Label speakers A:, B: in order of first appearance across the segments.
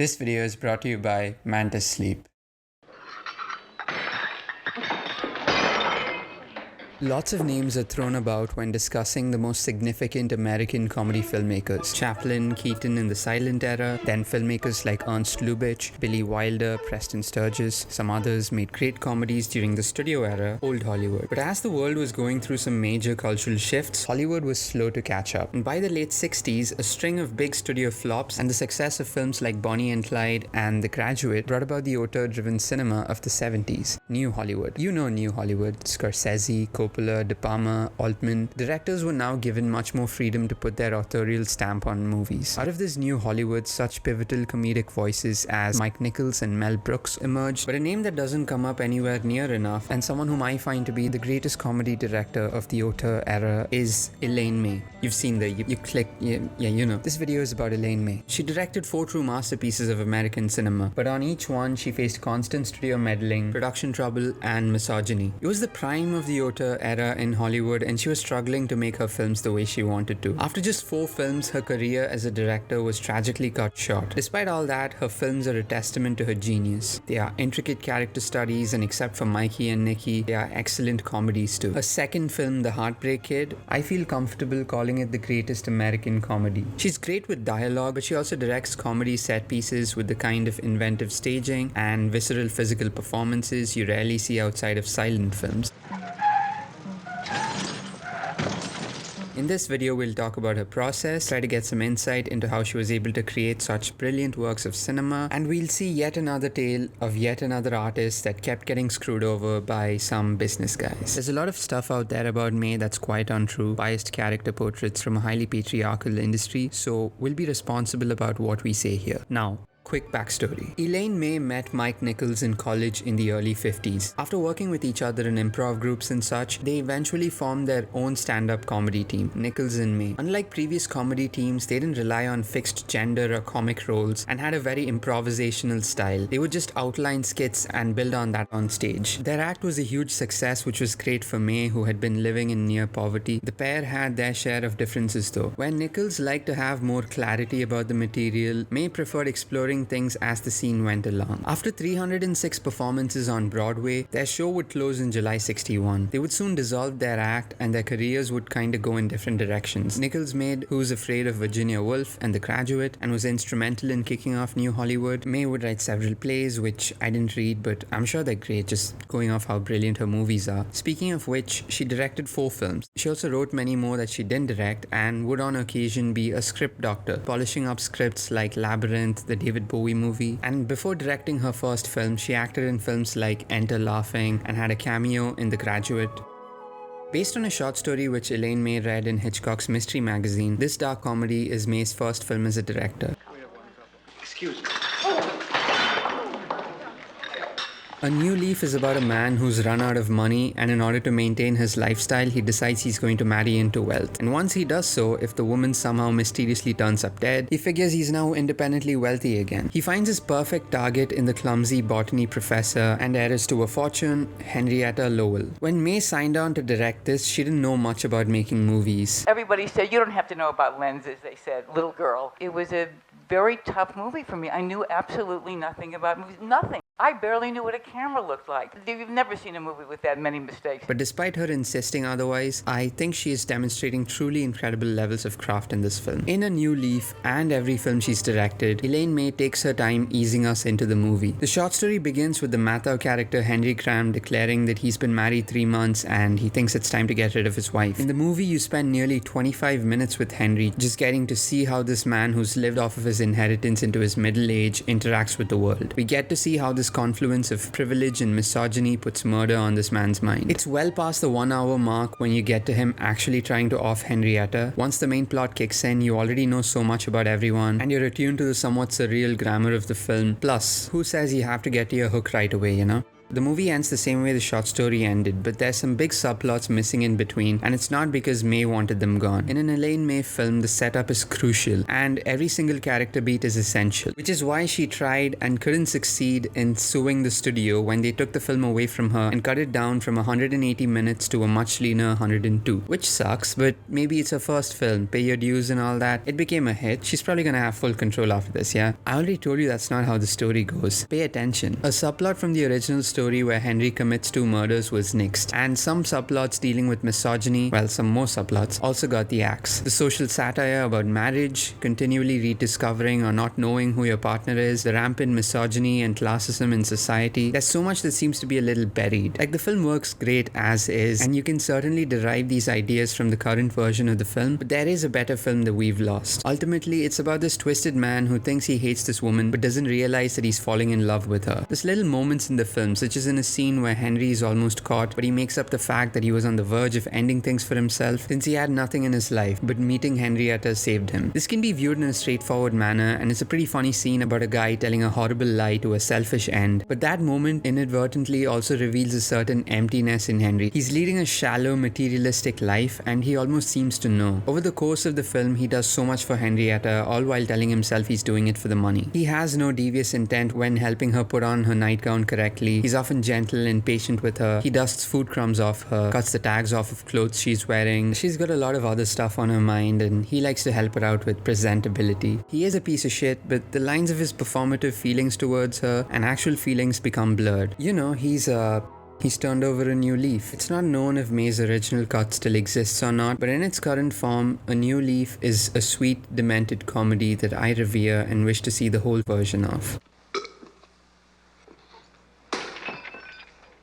A: This video is brought to you by Mantis Sleep. Lots of names are thrown about when discussing the most significant American comedy filmmakers. Chaplin, Keaton in the silent era, then filmmakers like Ernst Lubitsch, Billy Wilder, Preston Sturges. Some others made great comedies during the studio era, old Hollywood. But as the world was going through some major cultural shifts, Hollywood was slow to catch up. And by the late 60s, a string of big studio flops and the success of films like Bonnie and Clyde and The Graduate brought about the auteur-driven cinema of the 70s. New Hollywood. You know New Hollywood. Scorsese, Coppola, De Palma, Altman. Directors were now given much more freedom to put their authorial stamp on movies. Out of this new Hollywood, such pivotal comedic voices as Mike Nichols and Mel Brooks emerged, but a name that doesn't come up anywhere near enough, and someone whom I find to be the greatest comedy director of the auteur era, is Elaine May. You've seen you click, yeah, you know. This video is about Elaine May. She directed 4 true masterpieces of American cinema, but on each one she faced constant studio meddling, production trouble, and misogyny. It was the prime of the auteur era in Hollywood, and she was struggling to make her films the way she wanted to. After just 4 films, her career as a director was tragically cut short. Despite all that, her films are a testament to her genius. They are intricate character studies, and except for Mikey and Nicky, they are excellent comedies too. Her second film, The Heartbreak Kid, I feel comfortable calling it the greatest American comedy. She's great with dialogue, but she also directs comedy set pieces with the kind of inventive staging and visceral physical performances you rarely see outside of silent films. In this video, we'll talk about her process, try to get some insight into how she was able to create such brilliant works of cinema, and we'll see yet another tale of yet another artist that kept getting screwed over by some business guys. There's a lot of stuff out there about May that's quite untrue, biased character portraits from a highly patriarchal industry, so we'll be responsible about what we say here. Now, quick backstory. Elaine May met Mike Nichols in college in the early 50s. After working with each other in improv groups and such, they eventually formed their own stand-up comedy team, Nichols and May. Unlike previous comedy teams, they didn't rely on fixed gender or comic roles and had a very improvisational style. They would just outline skits and build on that on stage. Their act was a huge success, which was great for May, who had been living in near poverty. The pair had their share of differences though. Where Nichols liked to have more clarity about the material, May preferred exploring things as the scene went along. After 306 performances on Broadway, their show would close in July 61. They would soon dissolve their act and their careers would kinda go in different directions. Nichols made Who's Afraid of Virginia Woolf and The Graduate and was instrumental in kicking off New Hollywood. May would write several plays, which I didn't read, but I'm sure they're great, just going off how brilliant her movies are. Speaking of which, she directed 4 films. She also wrote many more that she didn't direct and would on occasion be a script doctor, polishing up scripts like Labyrinth, the David Bowie movie, and before directing her first film, she acted in films like Enter Laughing and had a cameo in The Graduate. Based on a short story which Elaine May read in Hitchcock's mystery magazine, this dark comedy is May's first film as a director.
B: Excuse me.
A: A New Leaf is about a man who's run out of money, and in order to maintain his lifestyle, he decides he's going to marry into wealth. And once he does so, if the woman somehow mysteriously turns up dead, he figures he's now independently wealthy again. He finds his perfect target in the clumsy botany professor and heiress to a fortune, Henrietta Lowell. When May signed on to direct this, she didn't know much about making movies.
C: Everybody said, you don't have to know about lenses, they said, little girl. It was a very tough movie for me. I knew absolutely nothing about movies, nothing. I barely knew what a camera looked like. You've never seen a movie with that many mistakes.
A: But despite her insisting otherwise, I think she is demonstrating truly incredible levels of craft in this film. In A New Leaf and every film she's directed, Elaine May takes her time easing us into the movie. The short story begins with the Mathau character Henry Graham declaring that he's been married 3 months and he thinks it's time to get rid of his wife. In the movie, you spend nearly 25 minutes with Henry, just getting to see how this man who's lived off of his inheritance into his middle age interacts with the world. We get to see how this confluence of privilege and misogyny puts murder on this man's mind. It's well past the 1-hour mark when you get to him actually trying to off Henrietta. Once the main plot kicks in, you already know so much about everyone, and you're attuned to the somewhat surreal grammar of the film. Plus, who says you have to get to your hook right away, you know? The movie ends the same way the short story ended, but there's some big subplots missing in between, and it's not because May wanted them gone. In an Elaine May film, the setup is crucial, and every single character beat is essential, which is why she tried and couldn't succeed in suing the studio when they took the film away from her and cut it down from 180 minutes to a much leaner 102, which sucks, but maybe it's her first film, pay your dues and all that. It became a hit. She's probably gonna have full control after this, yeah? I already told you that's not how the story goes. Pay attention. A subplot from the original story where Henry commits 2 murders was nixed, and some subplots dealing with misogyny, well, some more subplots, also got the axe. The social satire about marriage, continually rediscovering or not knowing who your partner is, the rampant misogyny and classism in society. There's so much that seems to be a little buried. Like, the film works great as is, and you can certainly derive these ideas from the current version of the film, but there is a better film that we've lost. Ultimately, it's about this twisted man who thinks he hates this woman but doesn't realize that he's falling in love with her. There's little moments in the film, such as in a scene where Henry is almost caught, but he makes up the fact that he was on the verge of ending things for himself since he had nothing in his life, but meeting Henrietta saved him. This can be viewed in a straightforward manner, and it's a pretty funny scene about a guy telling a horrible lie to a selfish end, but that moment inadvertently also reveals a certain emptiness in Henry. He's leading a shallow, materialistic life, and he almost seems to know. Over the course of the film, he does so much for Henrietta, all while telling himself he's doing it for the money. He has no devious intent when helping her put on her nightgown correctly. He's often gentle and patient with her. He dusts food crumbs off her, cuts the tags off of clothes she's wearing. She's got a lot of other stuff on her mind, and he likes to help her out with presentability. He is a piece of shit, but the lines of his performative feelings towards her and actual feelings become blurred. You know, he's turned over a new leaf. It's not known if May's original cut still exists or not, but in its current form, A New Leaf is a sweet, demented comedy that I revere and wish to see the whole version of.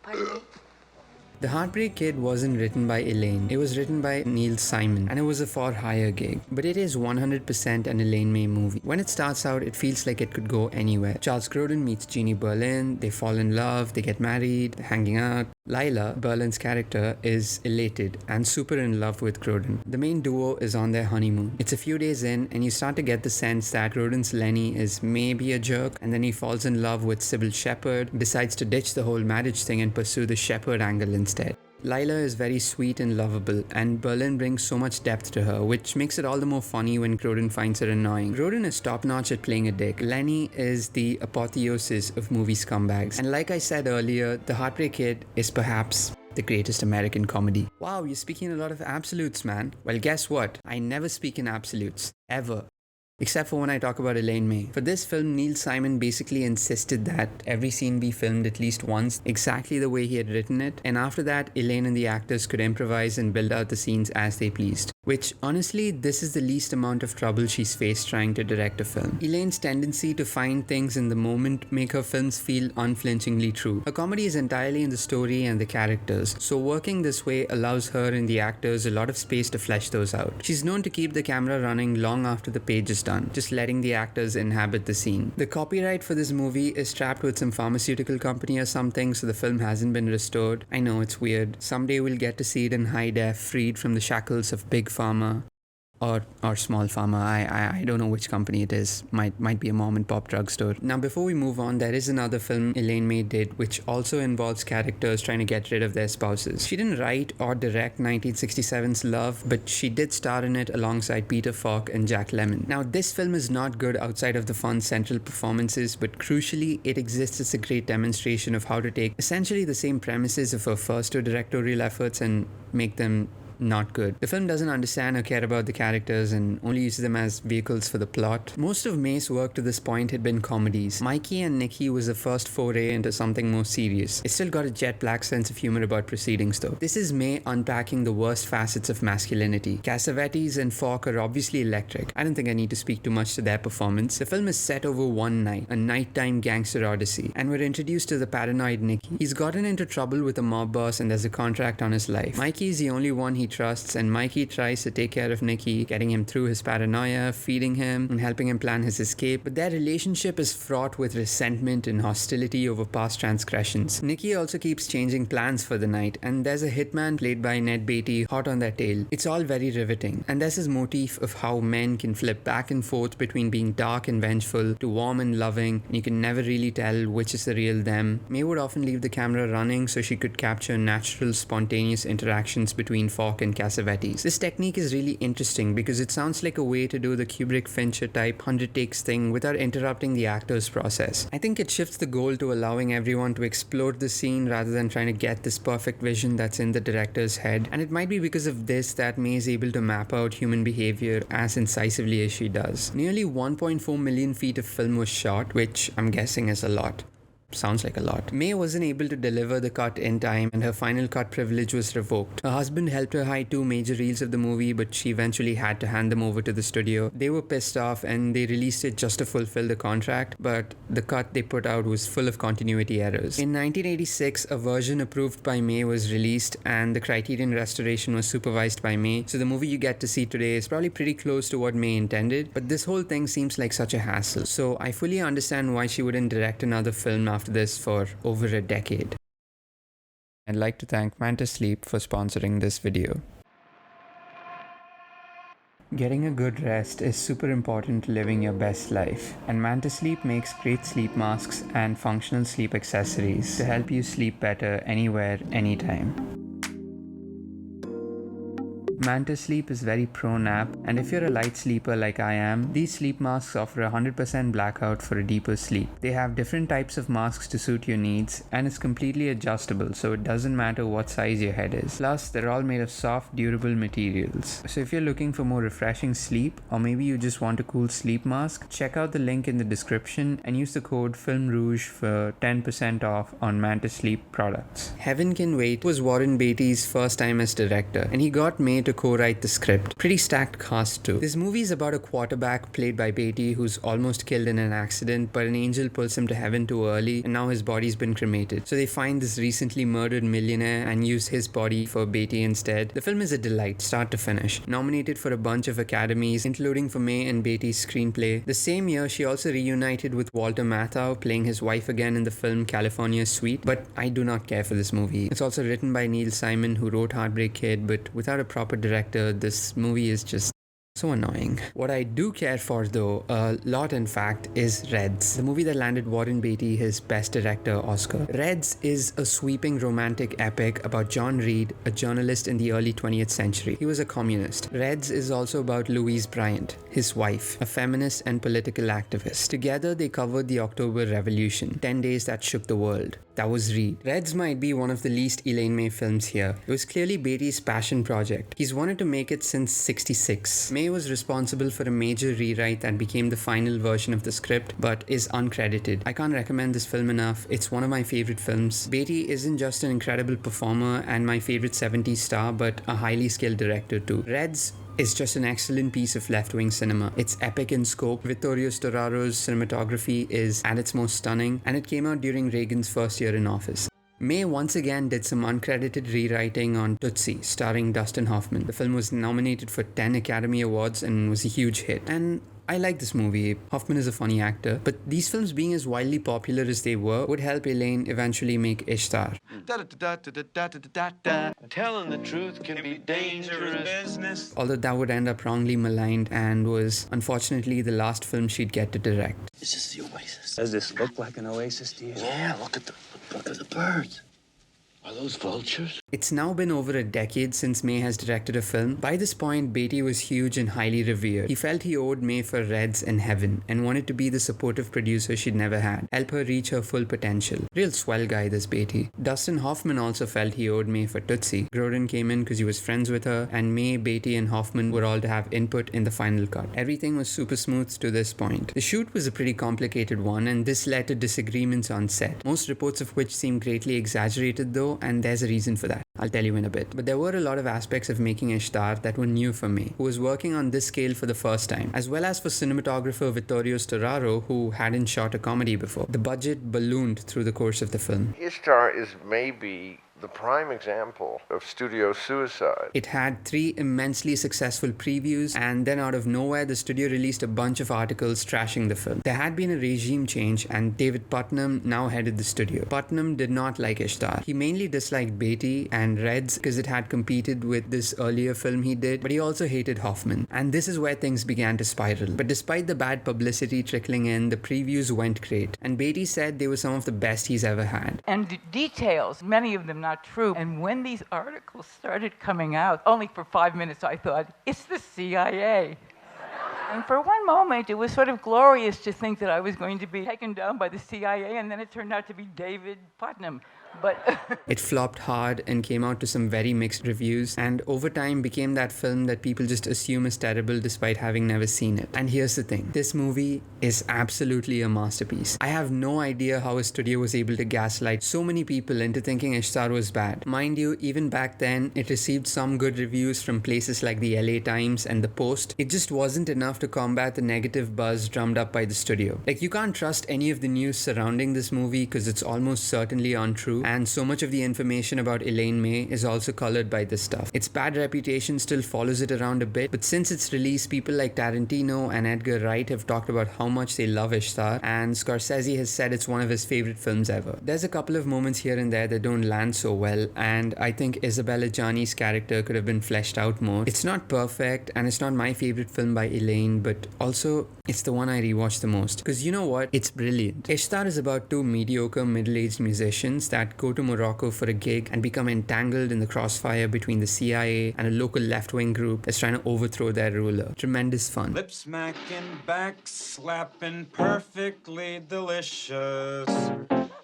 C: Pardon me?
A: The Heartbreak Kid wasn't written by Elaine. It was written by Neil Simon, and it was a for-hire gig. But it is 100% an Elaine May movie. When it starts out, it feels like it could go anywhere. Charles Grodin meets Jeannie Berlin, they fall in love, they get married, they're hanging out. Lila, Berlin's character, is elated and super in love with Grodin. The main duo is on their honeymoon. It's a few days in, and you start to get the sense that Grodin's Lenny is maybe a jerk, and then he falls in love with Sybil Shepherd, decides to ditch the whole marriage thing and pursue the Shepherd angle instead. Lila is very sweet and lovable, and Berlin brings so much depth to her, which makes it all the more funny when Grodin finds her annoying. Grodin is top-notch at playing a dick. Lenny is the apotheosis of movie scumbags. And like I said earlier, The Heartbreak Kid is perhaps the greatest American comedy. Wow, you're speaking a lot of absolutes, man. Well, guess what? I never speak in absolutes. Ever. Except for when I talk about Elaine May. For this film, Neil Simon basically insisted that every scene be filmed at least once, exactly the way he had written it, and after that, Elaine and the actors could improvise and build out the scenes as they pleased. Which, honestly, this is the least amount of trouble she's faced trying to direct a film. Elaine's tendency to find things in the moment make her films feel unflinchingly true. Her comedy is entirely in the story and the characters, so working this way allows her and the actors a lot of space to flesh those out. She's known to keep the camera running long after the page is done, just letting the actors inhabit the scene. The copyright for this movie is trapped with some pharmaceutical company or something, so the film hasn't been restored. I know, it's weird. Someday we'll get to see it in high def, freed from the shackles of big pharma. Or small pharma. I don't know which company it is. Might be a mom and pop drugstore. Now, before we move on, there is another film Elaine May did which also involves characters trying to get rid of their spouses. She didn't write or direct 1967's Love, but she did star in it alongside Peter Falk and Jack Lemmon. Now, this film is not good outside of the fun central performances, but crucially, it exists as a great demonstration of how to take essentially the same premises of her first 2 directorial efforts and make them not good. The film doesn't understand or care about the characters and only uses them as vehicles for the plot. Most of May's work to this point had been comedies. Mikey and Nicky was the first foray into something more serious. It still got a jet black sense of humor about proceedings though. This is May unpacking the worst facets of masculinity. Cassavetes and Falk are obviously electric. I don't think I need to speak too much to their performance. The film is set over one night, a nighttime gangster odyssey, and we're introduced to the paranoid Nicky. He's gotten into trouble with a mob boss and there's a contract on his life. Mikey is the only one he trusts, and Mikey tries to take care of Nicky, getting him through his paranoia, feeding him, and helping him plan his escape. But their relationship is fraught with resentment and hostility over past transgressions. Nicky also keeps changing plans for the night, and there's a hitman played by Ned Beatty hot on their tail. It's all very riveting, and there's this motif of how men can flip back and forth between being dark and vengeful to warm and loving, and you can never really tell which is the real them. May would often leave the camera running so she could capture natural, spontaneous interactions between Falk and Cassavetes. This technique is really interesting because it sounds like a way to do the Kubrick Fincher type 100 takes thing without interrupting the actor's process. I think it shifts the goal to allowing everyone to explore the scene rather than trying to get this perfect vision that's in the director's head, and it might be because of this that May is able to map out human behavior as incisively as she does. Nearly 1.4 million feet of film was shot, which I'm guessing is a lot. Sounds like a lot. May wasn't able to deliver the cut in time, and her final cut privilege was revoked. Her husband helped her hide 2 major reels of the movie, but she eventually had to hand them over to the studio. They were pissed off and they released it just to fulfill the contract, but the cut they put out was full of continuity errors. In 1986, a version approved by May was released, and the Criterion restoration was supervised by May, so the movie you get to see today is probably pretty close to what May intended, but this whole thing seems like such a hassle, so I fully understand why she wouldn't direct another film after this for over a decade. I'd like to thank Manta Sleep for sponsoring this video. Getting a good rest is super important to living your best life, and Manta Sleep makes great sleep masks and functional sleep accessories to help you sleep better anywhere, anytime. Manta Sleep is very pro-nap, and if you're a light sleeper like I am, these sleep masks offer 100% blackout for a deeper sleep. They have different types of masks to suit your needs, and it's completely adjustable, so it doesn't matter what size your head is. Plus, they're all made of soft, durable materials. So if you're looking for more refreshing sleep, or maybe you just want a cool sleep mask, check out the link in the description and use the code FILMROUGE for 10% off on Manta Sleep products. Heaven Can Wait was Warren Beatty's first time as director, and he got May to co-write the script. Pretty stacked cast too. This movie is about a quarterback played by Beatty who's almost killed in an accident, but an angel pulls him to heaven too early, and now his body's been cremated. So they find this recently murdered millionaire and use his body for Beatty instead. The film is a delight, start to finish. Nominated for a bunch of academies, including for May and Beatty's screenplay. The same year, she also reunited with Walter Matthau, playing his wife again in the film California Suite, but I do not care for this movie. It's also written by Neil Simon, who wrote Heartbreak Kid, but without a proper director, this movie is just so annoying. What I do care for though, a lot in fact, is Reds, the movie that landed Warren Beatty his Best Director Oscar. Reds is a sweeping romantic epic about John Reed, a journalist in the early 20th century. He was a communist. Reds is also about Louise Bryant, his wife, a feminist and political activist. Together they covered the October Revolution, 10 days that shook the world. That was Reed. Reds might be one of the least Elaine May films here. It was clearly Beatty's passion project. He's wanted to make it since '66. May was responsible for a major rewrite that became the final version of the script, but is uncredited. I can't recommend this film enough. It's one of my favorite films. Beatty isn't just an incredible performer and my favorite 70s star, but a highly skilled director too. Reds is just an excellent piece of left-wing cinema. It's epic in scope. Vittorio Storaro's cinematography is at its most stunning, and it came out during Reagan's first year in office. May once again did some uncredited rewriting on Tootsie, starring Dustin Hoffman. The film was nominated for 10 Academy Awards and was a huge hit. And I like this movie. Hoffman is a funny actor, but these films being as wildly popular as they were would help Elaine eventually make Ishtar.
B: Telling the truth can be dangerous business.
A: Although that would end up wrongly maligned and was unfortunately the last film she'd get to direct.
B: This is the oasis.
D: Does this look like an oasis to you?
B: Yeah, look at the birds. Are those vultures?
A: It's now been over a decade since May has directed a film. By this point, Beatty was huge and highly revered. He felt he owed May for Reds and Heaven and wanted to be the supportive producer she'd never had, help her reach her full potential. Real swell guy, this Beatty. Dustin Hoffman also felt he owed May for Tootsie. Grodin came in because he was friends with her, and May, Beatty, and Hoffman were all to have input in the final cut. Everything was super smooth to this point. The shoot was a pretty complicated one, and this led to disagreements on set, most reports of which seem greatly exaggerated though, and there's a reason for that. I'll tell you in a bit. But there were a lot of aspects of making Ishtar that were new for me, who was working on this scale for the first time, as well as for cinematographer Vittorio Storaro, who hadn't shot a comedy before. The budget ballooned through the course of the film.
E: Ishtar is maybe the prime example of studio suicide.
A: It had 3 immensely successful previews, and then out of nowhere, the studio released a bunch of articles trashing the film. There had been a regime change, and David Putnam now headed the studio. Putnam did not like Ishtar. He mainly disliked Beatty and Reds because it had competed with this earlier film he did, but he also hated Hoffman. And this is where things began to spiral. But despite the bad publicity trickling in, the previews went great, and Beatty said they were some of the best he's ever had.
C: And details, many of them not true. And when these articles started coming out, only for 5 minutes I thought, it's the CIA. And for one moment, it was sort of glorious to think that I was going to be taken down by the CIA, and then it turned out to be David Putnam. But
A: It flopped hard and came out to some very mixed reviews, and over time became that film that people just assume is terrible despite having never seen it. And here's the thing, this movie is absolutely a masterpiece. I have no idea how a studio was able to gaslight so many people into thinking Ishtar was bad. Mind you, even back then, it received some good reviews from places like the LA Times and the Post. It just wasn't enough to combat the negative buzz drummed up by the studio. Like, you can't trust any of the news surrounding this movie because it's almost certainly untrue, and so much of the information about Elaine May is also colored by this stuff. Its bad reputation still follows it around a bit, but since its release, people like Tarantino and Edgar Wright have talked about how much they love Ishtar, and Scorsese has said it's one of his favorite films ever. There's a couple of moments here and there that don't land so well, and I think Isabella Gianni's character could have been fleshed out more. It's not perfect, and it's not my favorite film by Elaine, but also it's the one I rewatch the most. Because you know what? It's brilliant. Ishtar is about 2 mediocre middle-aged musicians that go to Morocco for a gig and become entangled in the crossfire between the CIA and a local left-wing group that's trying to overthrow their ruler. Tremendous fun.
F: Lip smacking, back slapping, perfectly delicious.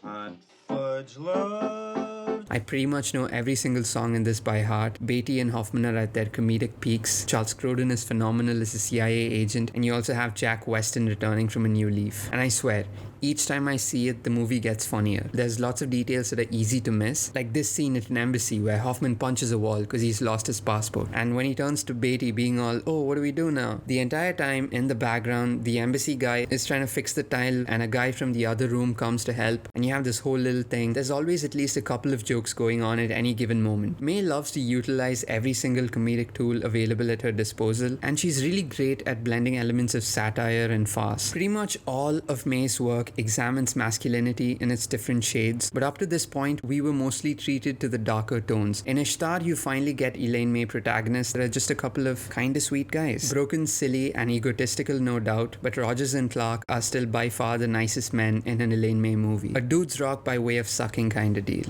F: Hot fudge love.
A: I pretty much know every single song in this by heart. Beatty and Hoffman are at their comedic peaks. Charles Grodin is phenomenal as a CIA agent, and you also have Jack Weston returning from A New Leaf. And I swear, each time I see it, the movie gets funnier. There's lots of details that are easy to miss, like this scene at an embassy where Hoffman punches a wall because he's lost his passport. And when he turns to Beatty being all, oh, what do we do now? The entire time in the background, the embassy guy is trying to fix the tile, and a guy from the other room comes to help, and you have this whole little thing. There's always at least a couple of jokes going on at any given moment. May loves to utilize every single comedic tool available at her disposal, and she's really great at blending elements of satire and farce. Pretty much all of May's work examines masculinity in its different shades, but up to this point, we were mostly treated to the darker tones. In Ishtar, you finally get Elaine May protagonists that are just a couple of kinda sweet guys. Broken, silly, and egotistical, no doubt, but Rogers and Clark are still by far the nicest men in an Elaine May movie. A dude's rock by way of sucking kinda deal.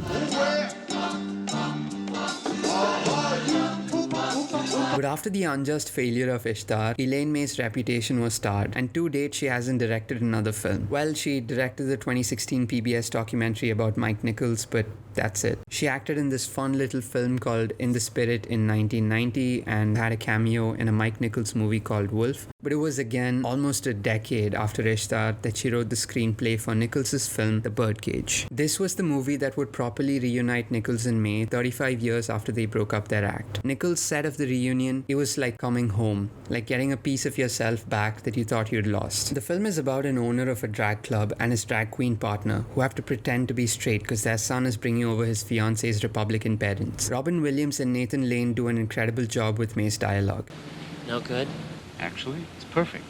A: But after the unjust failure of Ishtar, Elaine May's reputation was tarred, and to date she hasn't directed another film. Well, she directed the 2016 PBS documentary about Mike Nichols, but that's it. She acted in this fun little film called In the Spirit in 1990 and had a cameo in a Mike Nichols movie called Wolf. But it was again almost a decade after Ishtar that she wrote the screenplay for Nichols' film The Birdcage. This was the movie that would properly reunite Nichols and May 35 years after they broke up their act. Nichols said of the reunion, it was like coming home, like getting a piece of yourself back that you thought you'd lost. The film is about an owner of a drag club and his drag queen partner who have to pretend to be straight because their son is bringing over his fiance's Republican parents. Robin Williams and Nathan Lane do an incredible job with May's dialogue.
G: No good?
H: Actually, it's perfect.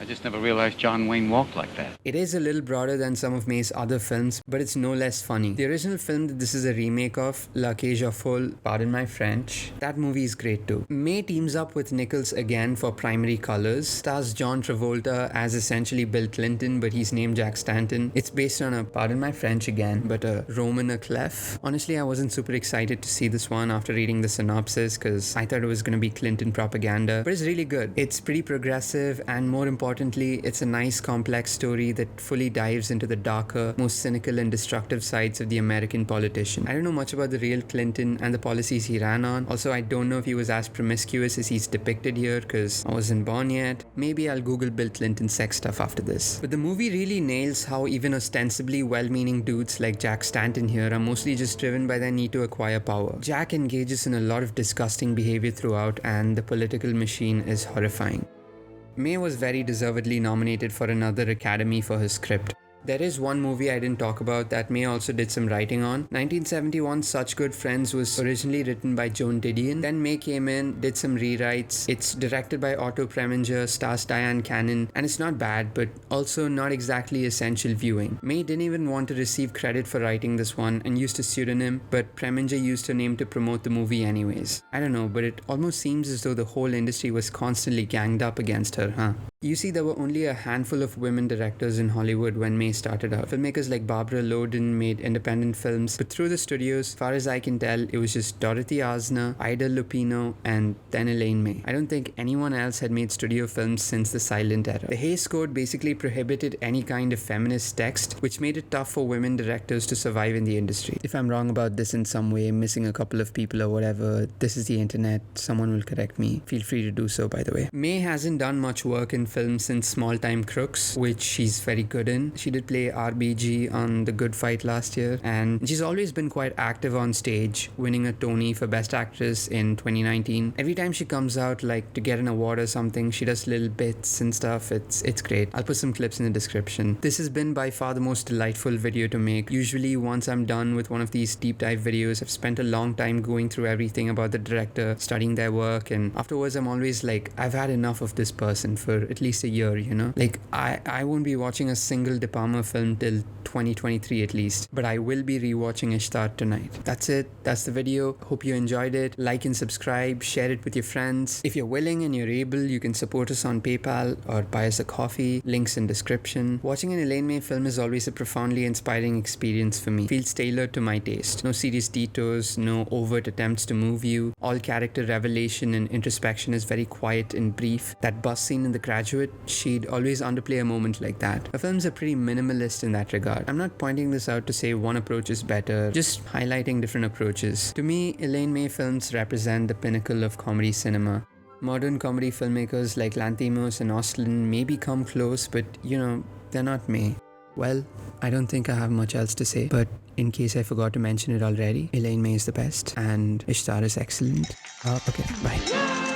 H: I just never realized John Wayne walked like that.
A: It is a little broader than some of May's other films, but it's no less funny. The original film that this is a remake of, La Cage aux Folles, pardon my French, that movie is great too. May teams up with Nichols again for Primary Colors, stars John Travolta as essentially Bill Clinton, but he's named Jack Stanton. It's based on a, pardon my French again, but a Roman a clef. Honestly, I wasn't super excited to see this one after reading the synopsis because I thought it was going to be Clinton propaganda, but it's really good. It's pretty progressive, and more importantly, it's a nice complex story that fully dives into the darker, most cynical and destructive sides of the American politician. I don't know much about the real Clinton and the policies he ran on. Also, I don't know if he was as promiscuous as he's depicted here because I wasn't born yet. Maybe I'll Google Bill Clinton's sex stuff after this. But the movie really nails how even ostensibly well-meaning dudes like Jack Stanton here are mostly just driven by their need to acquire power. Jack engages in a lot of disgusting behavior throughout, and the political machine is horrifying. May was very deservedly nominated for another Academy for her script. There is one movie I didn't talk about that May also did some writing on. 1971's Such Good Friends was originally written by Joan Didion. Then May came in, did some rewrites. It's directed by Otto Preminger, stars Diane Cannon, and it's not bad, but also not exactly essential viewing. May didn't even want to receive credit for writing this one and used a pseudonym, but Preminger used her name to promote the movie anyways. I don't know, but it almost seems as though the whole industry was constantly ganged up against her, huh? You see, there were only a handful of women directors in Hollywood when May started out. Filmmakers like Barbara Loden made independent films, but through the studios, far as I can tell, it was just Dorothy Asner, Ida Lupino, and then Elaine May. I don't think anyone else had made studio films since the silent era. The Hays Code basically prohibited any kind of feminist text, which made it tough for women directors to survive in the industry. If I'm wrong about this in some way, missing a couple of people or whatever, this is the internet, someone will correct me. Feel free to do so, by the way. May hasn't done much work in film since Small Time Crooks, which she's very good in. She did play RBG on The Good Fight last year, and she's always been quite active on stage, winning a Tony for Best Actress in 2019. Every time she comes out, like to get an award or something, she does little bits and stuff. It's great. I'll put some clips in the description. This has been by far the most delightful video to make. Usually once I'm done with one of these deep dive videos, I've spent a long time going through everything about the director, studying their work, and afterwards I'm always like, I've had enough of this person for at least a year, you know? Like, I won't be watching a single De Palma film till 2023 at least, but I will be rewatching Ishtar tonight. That's it. That's the video. Hope you enjoyed it. Like and subscribe. Share it with your friends. If you're willing and you're able, you can support us on PayPal or buy us a coffee. Links in description. Watching an Elaine May film is always a profoundly inspiring experience for me. Feels tailored to my taste. No serious detours, no overt attempts to move you. All character revelation and introspection is very quiet and brief. That bus scene in The Graduate, she'd always underplay a moment like that. Her films are pretty minimalist in that regard. I'm not pointing this out to say one approach is better, just highlighting different approaches. To me, Elaine May films represent the pinnacle of comedy cinema. Modern comedy filmmakers like Lanthimos and Ostlund maybe come close, but you know, they're not May. Well, I don't think I have much else to say, but in case I forgot to mention it already, Elaine May is the best and Ishtar is excellent. Okay, bye.